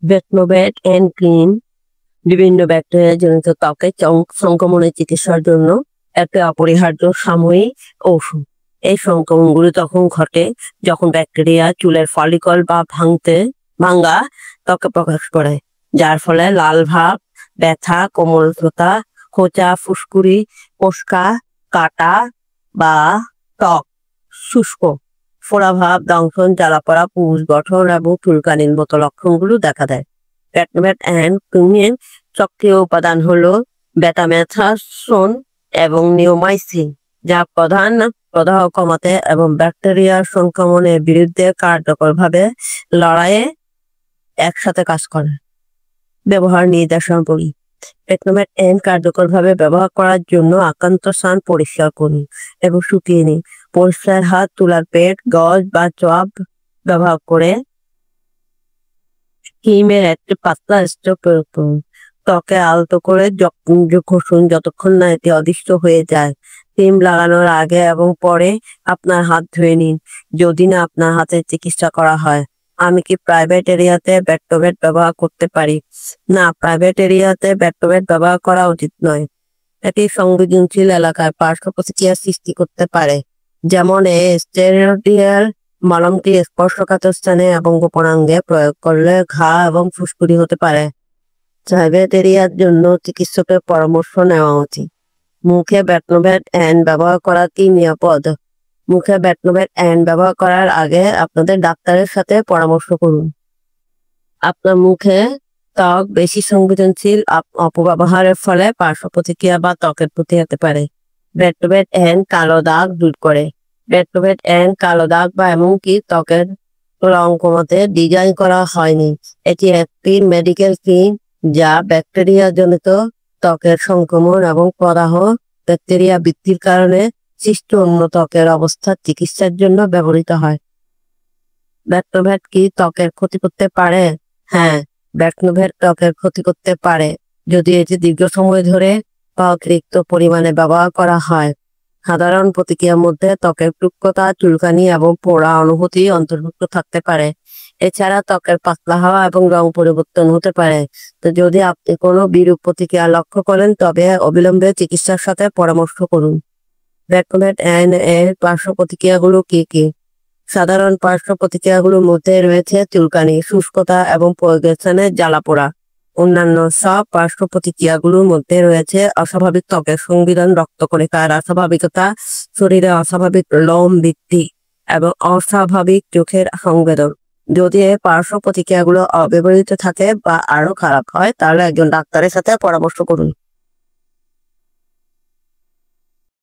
ব্যাকনোভেট and cream বিভিন্ন bacteria জনিত ত্বকের সংক্রমণের চিকিৎসার জন্য একটা অপরিহার্য সাময়িক ঔষধ। এই সংক্রমণগুলি তখন ঘটে যখন ব্যাকটেরিয়া চুলের ফলিকল বা ভাঙ্গা ত্বকে প্রকাশ করে, যার ফলে লাল ভাব, ব্যথা, কোমলতা, খোঁচা, ফুসকুড়ি, ফোস্কা, কাটা বা ত্বক শুষ্ক, ফোড়াভাব, দংশন, জ্বালাপড়া, পুঁজ গঠন এবং চুলকানির মতো লক্ষণগুলো দেখা দেয়। ব্যাকনোভেট এন্ড ক্রিমের সক্রিয় উপাদান হলো বেটামেথাসোন এবং নিওমাইসিন, যা প্রধান প্রদাহ কমাতে এবং ব্যাকটেরিয়ার সংক্রমণের বিরুদ্ধে কার্যকরভাবে লড়াইয়ে একসাথে কাজ করে। ব্যবহার নির্দেশাবলী। ব্যাকনোভেট এন্ড কার্যকরভাবে ব্যবহার করার জন্য আক্রান্ত স্থান পরিষ্কার করুন এবং শুকিয়ে নিন। পরিষ্কার হাত, তুলার পেট, গজ বা চপ ব্যবহার করে ক্রিমের একটি পাতলা স্ট্রোক প্রয়োগ করুন। ত্বকে আলতো করে ঘষুন যতক্ষণ না এটি অদৃশ্য হয়ে যায়। ক্রিম লাগানোর আগে এবং পরে আপনার হাত ধুয়ে নিন যদি না আপনার হাতের চিকিৎসা করা হয়। আমি কি প্রাইভেট এরিয়াতে ব্যাকনোভেট ব্যবহার করতে পারি? না, প্রাইভেট এরিয়াতে ব্যাকনোভেট ব্যবহার করা উচিত নয়। এটি সংবেদনশীল এলাকায় পার্শ্ব প্রতিক্রিয়া সৃষ্টি করতে পারে, যেমন স্টেরয়েডিয়াল মলমটি স্পর্শকাতর স্থানে এবং গোপনাঙ্গে প্রয়োগ করলে ঘা এবং ফুসকুড়ি হতে পারে। প্রাইভেট এরিয়ার জন্য চিকিৎসকের পরামর্শ নেওয়া উচিত। মুখে ব্যাকনোভেট এন্ড ব্যবহার করা কি নিরাপদ? মুখে ব্যাকনোভেট এন্ড ব্যবহার করার আগে আপনাদের ডাক্তারের সাথে পরামর্শ করুন। আপনার মুখে ত্বক বেশি সংবেদনশীল, অপব্যবহারের ফলে পার্শ্ব প্রতিক্রিয়া বা ত্বকের ক্ষতি হতে পারে। ব্যাকনোভেট এন্ড কালো দাগ দূর করে। ব্যাকনোভেট এন্ড কালো দাগ বা এমনকি ত্বকের রং কমাতে ডিজাইন করা হয়নি। এটি একটি মেডিকেল ক্রিম যা ব্যাকটেরিয়া জনিত ত্বকের সংক্রমণ এবং প্রদাহ, ব্যাকটেরিয়া বৃদ্ধির কারণে সৃষ্ট অন্য ত্বকের অবস্থার চিকিৎসার জন্য ব্যবহৃত হয়। ব্যাকনোভেট কি ত্বকের ক্ষতি করতে পারে? হ্যাঁ, ব্যাকনোভেট ত্বকের ক্ষতি করতে পারে যদি এটি দীর্ঘ সময় ধরে বা অতিরিক্ত পরিমাণে ব্যবহার করা হয়। সাধারণ প্রতিক্রিয়ার মধ্যে ত্বকের রুক্ষতা, চুলকানি এবং পোড়া অনুভূতি অন্তর্ভুক্ত থাকতে পারে। এছাড়া ত্বকের পাতলা হওয়া এবং রং পরিবর্তন হতে পারে। তো যদি আপনি কোনো বিরূপ প্রতিক্রিয়া লক্ষ্য করেন তবে অবিলম্বে চিকিৎসার সাথে পরামর্শ করুন। ব্যাকনোভেট এন্ড এর পার্শ্ব প্রতিক্রিয়াগুলো কি কি? সাধারণ পার্শ্ব প্রতিক্রিয়াগুলোর মধ্যে রয়েছে চুলকানি, শুষ্কতা এবং প্রয়োগের স্থানে জ্বালাপোড়া। অন্যান্য সব পার্শ্ব প্রতিক্রিয়াগুলোর মধ্যে রয়েছে অস্বাভাবিক ত্বকের সংবেদন, রক্তকণিকার অস্বাভাবিকতা, শরীরে অস্বাভাবিক লোম বৃদ্ধি এবং অস্বাভাবিক চোখের সংবেদন। যদি এই পার্শ্ব প্রতিক্রিয়াগুলো অব্যবহৃত থাকে বা আরো খারাপ হয় তাহলে একজন ডাক্তারের সাথে পরামর্শ করুন।